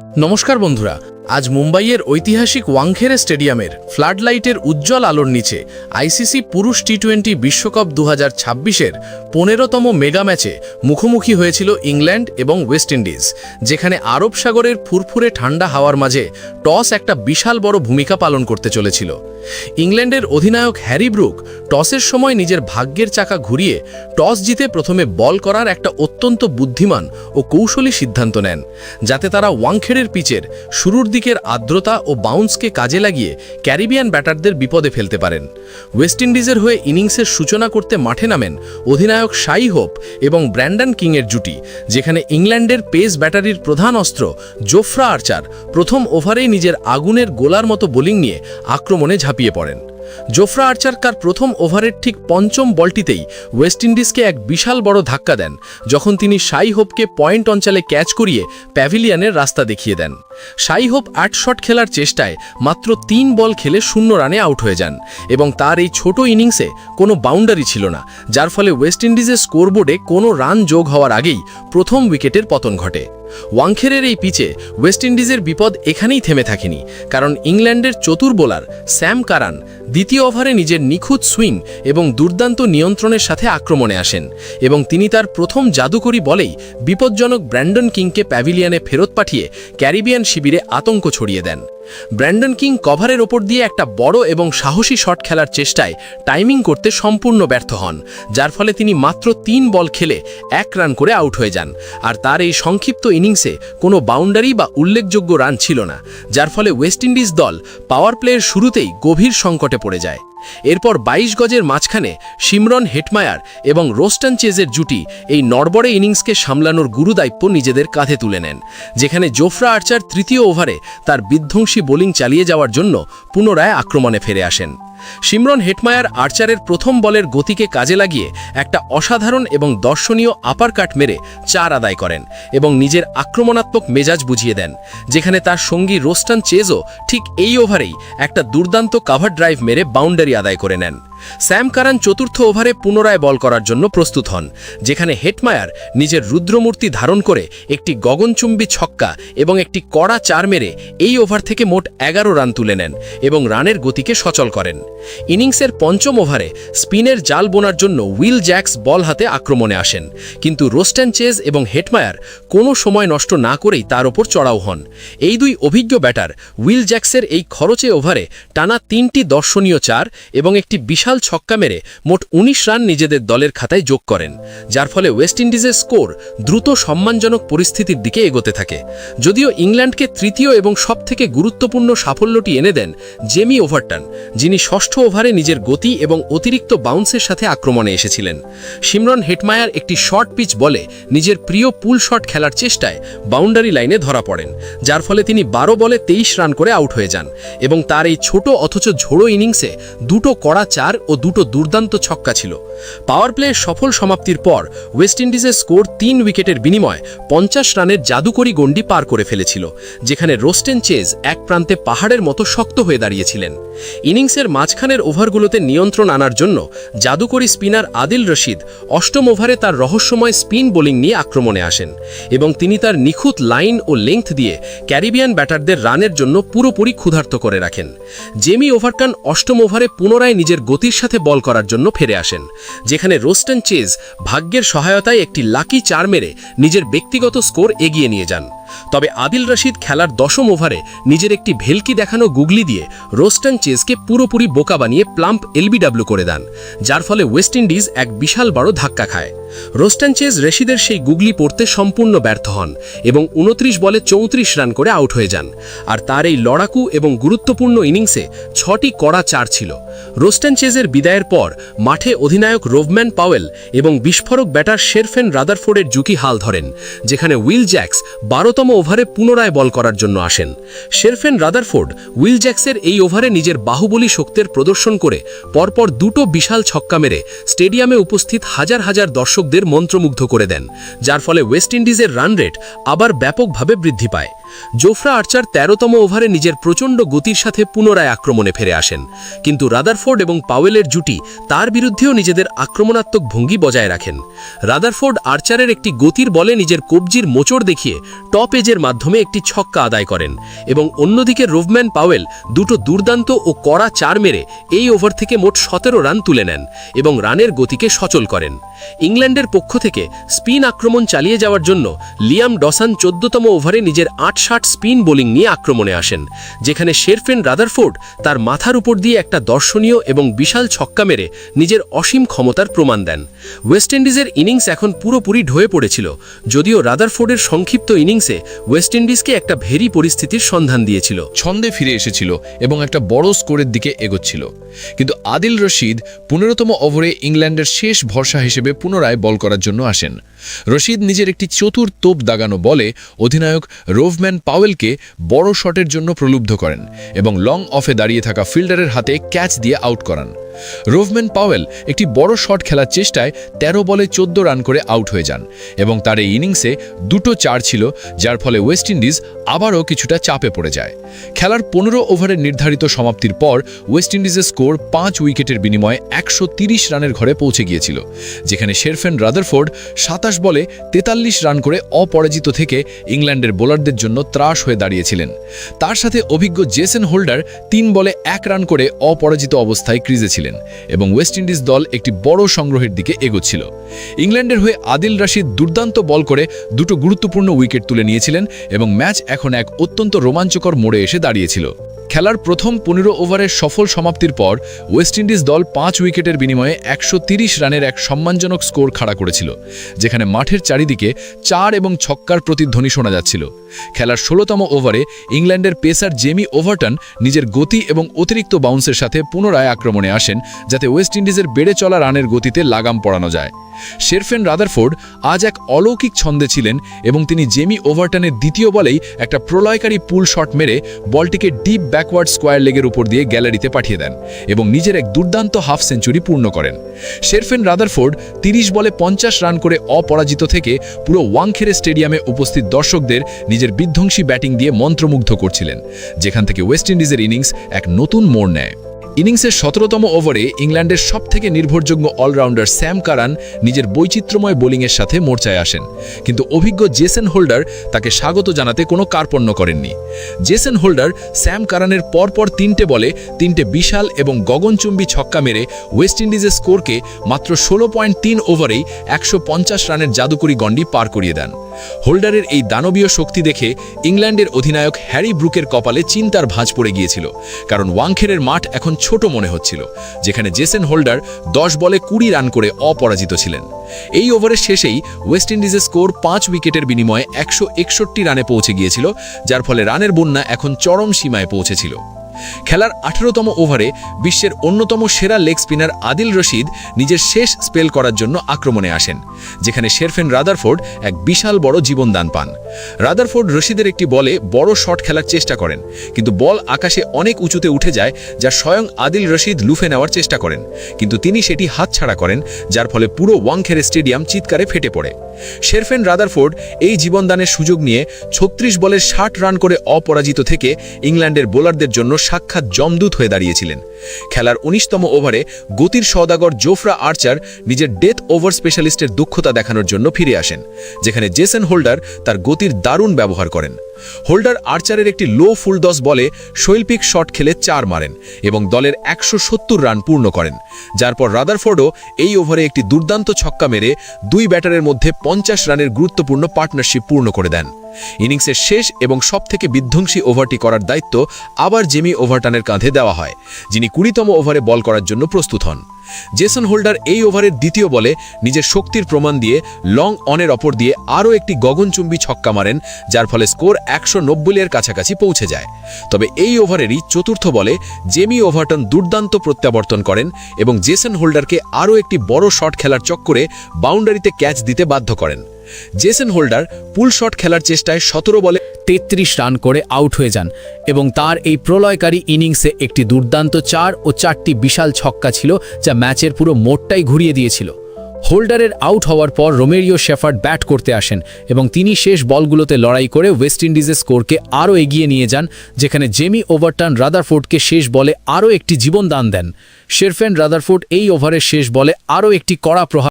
নমস্কার বন্ধুরা, আজ মুম্বাইয়ের ঐতিহাসিক ওয়াংখেড়ে স্টেডিয়ামের ফ্লাডলাইটের উজ্জ্বল আলোর নিচে আইসিসি পুরুষ টি20 বিশ্বকাপ 2026-এর 15তম মেগা ম্যাচে মুখোমুখি হয়েছিল ইংল্যান্ড এবং ওয়েস্ট ইন্ডিজ, যেখানে আরব সাগরের ফুরফুরে ঠান্ডা হাওয়ার মাঝে টস একটা বিশাল বড় ভূমিকা পালন করতে চলেছিল। ইংল্যান্ডের অধিনায়ক হ্যারি ব্রুক টসের সময় নিজের ভাগ্যের চাকা ঘুরিয়ে টস জিতে প্রথমে বল করার একটা অত্যন্ত বুদ্ধিমান ও কৌশলী সিদ্ধান্ত নেন, যাতে তারা ওয়াংখেড়ের পিচের শুরুর দিকের আর্দ্রতা ও বাউন্সকে কাজে লাগিয়ে ক্যারিবিয়ান ব্যাটারদের বিপদে ফেলতে পারেন। ওয়েস্ট ইন্ডিজের হয়ে ইনিংসের সূচনা করতে মাঠে নামেন অধিনায়ক শাই হোপ এবং ব্র্যান্ডন কিংয়ের জুটি, যেখানে ইংল্যান্ডের পেস ব্যাটারির প্রধান অস্ত্র জোফরা আর্চার প্রথম ওভারেই নিজের আগুনের গোলার মতো বোলিং নিয়ে আক্রমণে ঝাঁপিয়ে পড়েন। জোফরা আর্চার তার প্রথম ওভারের ঠিক পঞ্চম বলটিতেই ওয়েস্ট ইন্ডিজকে এক বিশাল বড় ধাক্কা দেন, যখন তিনি শাই হোপকে পয়েন্ট অঞ্চলে ক্যাচ করিয়ে প্যাভিলিয়নের রাস্তা দেখিয়ে দেন। শাই হোপ 8 শট খেলার চেষ্টায় মাত্র 3 বল খেলে 0 রানে আউট হয়ে যান এবং তার এই ছোট ইনিংসে কোনো বাউন্ডারি ছিল না, যার ফলে ওয়েস্ট ইন্ডিজের স্কোরবোর্ডে কোনো রান যোগ হওয়ার আগেই প্রথম উইকেটের পতন ঘটে। ওয়াংখেড়ের এই পিচে ওয়েস্ট ইন্ডিজের বিপদ এখানেই থেমে থাকেনি, কারণ ইংল্যান্ডের চতুর বোলার স্যাম কারান দ্বিতীয় ওভারে নিজের নিখুঁত সুইং এবং দুর্দান্ত নিয়ন্ত্রণের সাথে আক্রমণে আসেন এবং তিনি তার প্রথম জাদুকরী বলেই বিপজ্জনক ব্র্যান্ডন কিংকে প্যাভিলিয়নে ফেরত পাঠিয়ে ক্যারিবিয়ান শিবিরে আতঙ্ক ছড়িয়ে দেন। ব্র্যান্ডন কিং কভারের ওপর দিয়ে একটা বড় এবং সাহসী শট খেলার চেষ্টায় টাইমিং করতে সম্পূর্ণ ব্যর্থ হন, যার ফলে তিনি মাত্র 3 বল খেলে 1 রান করে আউট হয়ে যান। আর তার এই সংক্ষিপ্ত ইনিংসে কোনো বাউন্ডারি বা উল্লেখযোগ্য রান ছিল না, যার ফলে ওয়েস্ট ইন্ডিজ দল পাওয়ার প্লের শুরুতেই গভীর সংকটে পড়ে যায়। এরপর 22 গজের মাঝখানে শিমরন হেটমায়ার এবং রোস্টন চেজের জুটি এই নড়বড়ে ইনিংসকে সামলানোর গুরুদায়িত্ব নিজেদের কাঁধে তুলে নেন, যেখানে জোফরা আর্চার তৃতীয় ওভারে তার বিধ্বংসী বোলিং চালিয়ে যাওয়ার জন্য পুনরায় আক্রমণে ফিরে আসেন। শিমরন হেটমায়ার আর্চারের প্রথম বলের গতিকে কাজে লাগিয়ে একটা অসাধারণ এবং দর্শনীয় আপার কাট মেরে 4 আদায় করেন এবং নিজের আক্রমণাত্মক মেজাজ বুঝিয়ে দেন, যেখানে তার সঙ্গী রোস্টন চেজও ঠিক এই ওভারেই একটা দুর্দান্ত কাভার ড্রাইভ মেরে বাউন্ডারি আদায় করে নেন। স্যাম কারান চতুর্থ ওভারে পুনরায় বল করার জন্য প্রস্তুত হন, যেখানে হেটমায়ার নিজের রুদ্রমূর্তি ধারণ করে একটি গগনচুম্বী ছক্কা এবং একটি কড়া 4 মেরে এই ওভার থেকে মোট 11 রান তুলে নেন এবং রানের গতিকে সচল করেন। ইনিংসের পঞ্চম ওভারে স্পিনের জাল বোনার জন্য উইল জ্যাক্স বল হাতে আক্রমণে আসেন, কিন্তু রোস্টন চেজ এবং হেটমায়ার কোনো সময় নষ্ট না করেই তার ওপর চড়াও হন। এই দুই অভিজ্ঞ ব্যাটার উইল জ্যাক্সের এই খরচে ওভারে টানা 3টি দর্শনীয় 4 এবং একটি বিশাল ছক্কা মেরে মোট 19 রান নিজেদের দলের খাতায় যোগ করেন, যার ফলে ওয়েস্ট ইন্ডিজের স্কোর দ্রুত সম্মানজনক পরিস্থিতির দিকে এগোতে থাকে। যদিও ইংল্যান্ডকে তৃতীয় এবং সবথেকে গুরুত্বপূর্ণ সাফল্যটি এনে দেন জেমি ওভারটন, যিনি ষষ্ঠ ওভারে নিজের গতি এবং অতিরিক্ত বাউন্সের সাথে আক্রমণে এসেছিলেন। শিমরন হেটমায়ার একটি শর্ট পিচ বলে নিজের প্রিয় পুল শট খেলার চেষ্টায় বাউন্ডারি লাইনে ধরা পড়েন, যার ফলে তিনি 12 বলে 23 রান করে আউট হয়ে যান এবং তার এই ছোট অথচ ঝোড়ো ইনিংসে 2টো কড়া 4 ও 2টো দুর্দান্ত ছক্কা ছিল। পাওয়ার প্লের সফল সমাপ্তির পর ওয়েস্ট ইন্ডিজের স্কোর 3 উইকেটের বিনিময়ে 50 রানের জাদুকরী গণ্ডি পার করে ফেলেছিল, যেখানে রোস্টন চেজ এক প্রান্তে পাহাড়ের মতো শক্ত হয়ে দাঁড়িয়েছিলেন। ইনিংসের মাঝখানের ওভারগুলোতে নিয়ন্ত্রণ আনার জন্য জাদুকরী স্পিনার আদিল রশিদ অষ্টম ওভারে তার রহস্যময় স্পিন বোলিং নিয়ে আক্রমণে আসেন এবং তিনি তার নিখুঁত লাইন ও লেংথ দিয়ে ক্যারিবিয়ান ব্যাটারদের রানের জন্য পুরোপুরি ক্ষুধার্ত করে রাখেন। জেমি ওভারটন অষ্টম ওভারে পুনরায় নিজের গতির সাথে বল করার জন্য ফিরে আসেন, যেখানে রোস্টন চেজ ভাগ্যের সহায়তায় একটি লাকি 4 মেরে নিজের ব্যক্তিগত স্কোর এগিয়ে নিয়ে যান। তবে আদিল রশিদ খেলার 10ম ওভারে নিজের একটি ভেলকি দেখানো গুগলি দিয়ে রোস্টন চেজকে পুরোপুরি বোকা বানিয়ে প্লাম্প এলবিডব্লিউ করে দেন, যার ফলে ওয়েস্ট ইন্ডিজ এক বিশাল বড় ধাক্কা খায়। রোস্টন চেজ রশিদের সেই গুগলি পড়তে সম্পূর্ণ ব্যর্থ হন এবং 29 বলে 34 রান করে আউট হয়ে যান। আর তার এই লড়াকু এবং গুরুত্বপূর্ণ ইনিংসে 6টি কড়া 4 ছিল। রোস্টন চেজের বিদায়ের পর মাঠে অধিনায়ক রোভম্যান পাওয়েল এবং বিস্ফোরক ব্যাটার শেরফেন রাদারফোর্ডের ঝুঁকি হাল ধরেন, যেখানে উইল জ্যাক্স 12তম ওভারে পুনরায় বল করার জন্য আসেন। শেরফেন রাদারফোর্ড উইল জ্যাক্সের এই ওভারে নিজের বাহুবলী শক্তির প্রদর্শন করে পরপর 2টো বিশাল ছক্কা মেরে স্টেডিয়ামে উপস্থিত হাজার হাজার দর্শকদের মন্ত্রমুগ্ধ করে দেন, যার ফলে ওয়েস্ট ইন্ডিজের রান রেট আবার ব্যাপকভাবে বৃদ্ধি পায়। জোফরা আর্চার ১৩তম ওভারে নিজের প্রচণ্ড গতির সাথে পুনরায় আক্রমণে ফিরে আসেন, কিন্তু রাদারফোর্ড এবং পাওয়েলের জুটি তার বিরুদ্ধেও নিজেদের আক্রমণাত্মক ভঙ্গি বজায় রাখেন। রাদারফোর্ড আর্চারের একটি গতির বলে নিজের কবজির মোচড় দেখিয়ে টপ এজের মাধ্যমে একটি ছক্কা আদায় করেন এবং অন্যদিকে রোভম্যান পাওয়েল দুটো দুর্দান্ত ও কড়া চার মেরে এই ওভার থেকে মোট ১৭ রান তুলে নেন এবং রানের গতিকে সচল করেন। ইংল্যান্ডের পক্ষ থেকে স্পিন আক্রমণ চালিয়ে যাওয়ার জন্য লিয়াম ডসান ১৪তম ওভারে নিজের ৮-৬০ স্পিন বোলিং নিয়ে আক্রমণে আসেন, যেখানে শেরফেন রাদারফোর্ড তার মাথার উপর দিয়ে একটা দর্শনীয় এবং বিশাল ছক্কা মেরে নিজের অসীম ক্ষমতার প্রমাণ দেন। ওয়েস্ট ইন্ডিজের ইনিংস এখন পুরোপুরি ঢয়ে পড়েছিল, যদিও রাদারফোর্ডের সংক্ষিপ্ত ইনিংসে ওয়েস্ট ইন্ডিজকে একটা ভেরি পরিস্থিতির সন্ধান দিয়েছিল। ছন্দে ফিরে এসেছিল এবং একটা বড় স্কোরের দিকে এগোচ্ছিল, কিন্তু আদিল রশিদ ১৫তম ওভারে ইংল্যান্ডের শেষ ভরসা হিসেবে পুনরায় বল করার জন্য আসেন। রশিদ নিজের একটি চতুর তোপ দাগানো বলে অধিনায়ক রোভম্যান পাওয়েলকে বড় শটের জন্য প্রলুব্ধ করেন এবং লং অফে দাঁড়িয়ে থাকা ফিল্ডারের হাতে ক্যাচ দিয়ে আউট করান। রোভম্যান পাওয়েল একটি বড় শট খেলার চেষ্টায় ১৩ বলে ১৪ রান করে আউট হয়ে যান এবং তার এই ইনিংসে দুটো চার ছিল, যার ফলে ওয়েস্ট ইন্ডিজ আবারও কিছুটা চাপে পড়ে যায়। খেলার ১৫ ওভারের নির্ধারিত সমাপ্তির পর ওয়েস্ট ইন্ডিজের স্কোর ৫ উইকেটের বিনিময়ে ১৩০ রানের ঘরে পৌঁছে গিয়েছিল, যেখানে শেরফেন রাদারফোর্ড ২৭ বলে ৪৩ রান করে অপরাজিত থেকে ইংল্যান্ডের বোলারদের জন্য ত্রাস হয়ে দাঁড়িয়েছিলেন। তার সাথে অভিজ্ঞ জেসন হোল্ডার ৩ বলে ১ রান করে অপরাজিত অবস্থায় ক্রিজে ছিলেন এবং ওয়েস্ট ইন্ডিজ দল একটি বড় সংগ্রহের দিকে এগোচ্ছিল। ইংল্যান্ডের হয়ে আদিল রশিদ দুর্দান্ত বল করে দুটো গুরুত্বপূর্ণ উইকেট তুলে নিয়েছিলেন এবং ম্যাচ এখন এক অত্যন্ত রোমাঞ্চকর মোড়ে এসে দাঁড়িয়েছিল। খেলার প্রথম ১৫ ওভারের সফল সমাপ্তির পর ওয়েস্ট ইন্ডিজ দল ৫ উইকেটের বিনিময়ে ১৩০ রানের এক সম্মানজনক স্কোর খাড়া করেছিল, যেখানে মাঠের চারিদিকে চার এবং ছক্কার প্রতিধ্বনি শোনা যাচ্ছিল। খেলার ১৬তম ওভারে ইংল্যান্ডের পেসার জেমি ওভারটন নিজের গতি এবং অতিরিক্ত বাউন্সের সাথে পুনরায় আক্রমণে আসেন, যাতে ওয়েস্ট ইন্ডিজের বেড়ে চলা রানের গতিতে লাগাম পড়ানো যায়। শেরফেন রাদারফোর্ড আজ এক অলৌকিক ছন্দে ছিলেন এবং তিনি জেমি ওভারটনের দ্বিতীয় বলেই একটা প্রলয়কারী পুল শট মেরে বলটিকে ডিপ ব্যাকওয়ার্ড স্কোয়ার লেগের উপর দিয়ে গ্যালারিতে পাঠিয়ে দেন এবং নিজের এক দুর্দান্ত হাফ সেঞ্চুরি পূর্ণ করেন। শেরফেন রাদারফোর্ড ৩০ বলে ৫০ রান করে অপরাজিত থেকে পুরো ওয়াংখেড়ে স্টেডিয়ামে উপস্থিত দর্শকদের নিজের বিধ্বংসী ব্যাটিং দিয়ে মন্ত্রমুগ্ধ করছিলেন, যেখান থেকে ওয়েস্ট ইন্ডিজের ইনিংস এক নতুন মোড় নেয়। ইনিংসের ১৭তম ওভারে ইংল্যান্ডের সবথেকে নির্ভরযোগ্য অলরাউন্ডার স্যাম কারান নিজের বৈচিত্র্যময় বোলিংয়ের সাথে মোর্চায় আসেন, কিন্তু অভিজ্ঞ জেসন হোল্ডার তাকে স্বাগত জানাতে কোনো কার্পণ্য করেননি। জেসন হোল্ডার স্যাম কারানের পরপর ৩টে বলে ৩টে বিশাল এবং গগনচুম্বী ছক্কা মেরে ওয়েস্ট ইন্ডিজের স্কোরকে মাত্র ১৬.৩ ওভারেই ১৫০ রানের জাদুকরি গণ্ডি পার করিয়ে দেন। হোল্ডারের এই দানবীয় শক্তি দেখে ইংল্যান্ডের অধিনায়ক হ্যারি ব্রুকের কপালে চিন্তার ভাঁজ পড়ে গিয়েছিল, কারণ ওয়াংখেড়ের মাঠ এখন ছোট মনে হচ্ছিল, যেখানে জেসন হোল্ডার ১০ বলে ২০ রান করে অপরাজিত ছিলেন। এই ওভারের শেষেই ওয়েস্ট ইন্ডিজের স্কোর ৫ উইকেটের বিনিময়ে ১৬১ রানে পৌঁছে গিয়েছিল, যার ফলে রানের বন্যা এখন চরম সীমায় পৌঁছেছিল। খেলার ১৮তম ওভারে বিশ্বের অন্যতম সেরা লেগ স্পিনার আদিল রশিদ নিজের শেষ স্পেল করার জন্য আক্রমণে আসেন, যেখানে শেরফেন রাদারফোর্ড এক বিশাল বড় জীবনদান পান। রাদারফোর্ড রশিদের একটি বলে বড় শট খেলার চেষ্টা করেন, কিন্তু বল আকাশে অনেক উঁচুতে উঠে যায়, যা স্বয়ং আদিল রশিদ লুফে নেওয়ার চেষ্টা করেন, কিন্তু তিনি সেটি হাতছাড়া করেন, যার ফলে পুরো ওয়াংখেড়ে স্টেডিয়াম চিৎকারে ফেটে পড়ে। শেরফেন রাদারফোর্ড এই জীবনদানের সুযোগ নিয়ে ৩৬ বলে ৬০ রান করে অপরাজিত থেকে ইংল্যান্ডের বোলারদের জন্য সাক্ষাৎ জমদূত হয়ে দাঁড়িয়েছিলেন। খেলার ১৯তম ওভারে গতির সওদাগর জোফরা আর্চার নিজের ডেথ ওভার স্পেশালিস্টের দক্ষতা দেখানোর জন্য ফিরে আসেন, যেখানে জেসন হোল্ডার তার গতির দারুণ ব্যবহার করেন। হোল্ডার আর্চারের একটি লো ফুলটস বলে শৈল্পিক শট খেলে ৪ মারেন এবং দলের ১৭০ রান পূর্ণ করেন, যার পর রাদারফোর্ডও এই ওভারে একটি দুর্দান্ত ছক্কা মেরে দুই ব্যাটারের মধ্যে ৫০ রানের গুরুত্বপূর্ণ পার্টনারশিপ পূর্ণ করে দেন। ইনিংসের শেষ এবং সবথেকে বিধ্বংসী ওভারটি করার দায়িত্ব আবার জেমি ওভারটনের কাঁধে দেওয়া হয়, যিনি ২০তম ওভারে বল করার জন্য প্রস্তুত হন। জেসন হোল্ডার এই ওভারের দ্বিতীয় বলে নিজের শক্তির প্রমাণ দিয়ে লং অনের অপর দিয়ে আরও একটি গগনচুম্বী ছক্কা মারেন, যার ফলে স্কোর ১৯০ এর কাছাকাছি পৌঁছে যায়। তবে এই ওভারেরই চতুর্থ বলে জেমি ওভারটন দুর্দান্ত প্রত্যাবর্তন করেন এবং জেসন হোল্ডারকে আরও একটি বড় শট খেলার চক্করে বাউন্ডারিতে ক্যাচ দিতে বাধ্য করেন। জেসন হোল্ডার পুল শট খেলার চেষ্টায় ১৭ বলে ৩৩ রান করে আউট হয়ে যান এবং তার এই প্রলয়কারী ইনিংসে একটি দুর্দান্ত ৪ ও ৪টি বিশাল ছক্কা ছিল, যা ম্যাচের পুরো মোড়টাই ঘুরিয়ে দিয়েছিল। হোল্ডারের আউট হওয়ার পর রোমেরিও শেফার্ড ব্যাট করতে আসেন এবং তিনি শেষ বলগুলোতে লড়াই করে ওয়েস্ট ইন্ডিজের স্কোরকে আরও এগিয়ে নিয়ে যান, যেখানে জেমি ওভারটন রাদারফোর্ডকে শেষ বলে আরও একটি জীবনদান দেন। শেরফেন রাদারফোর্ড এই ওভারের শেষ বলে আরও একটি কড়া প্রহার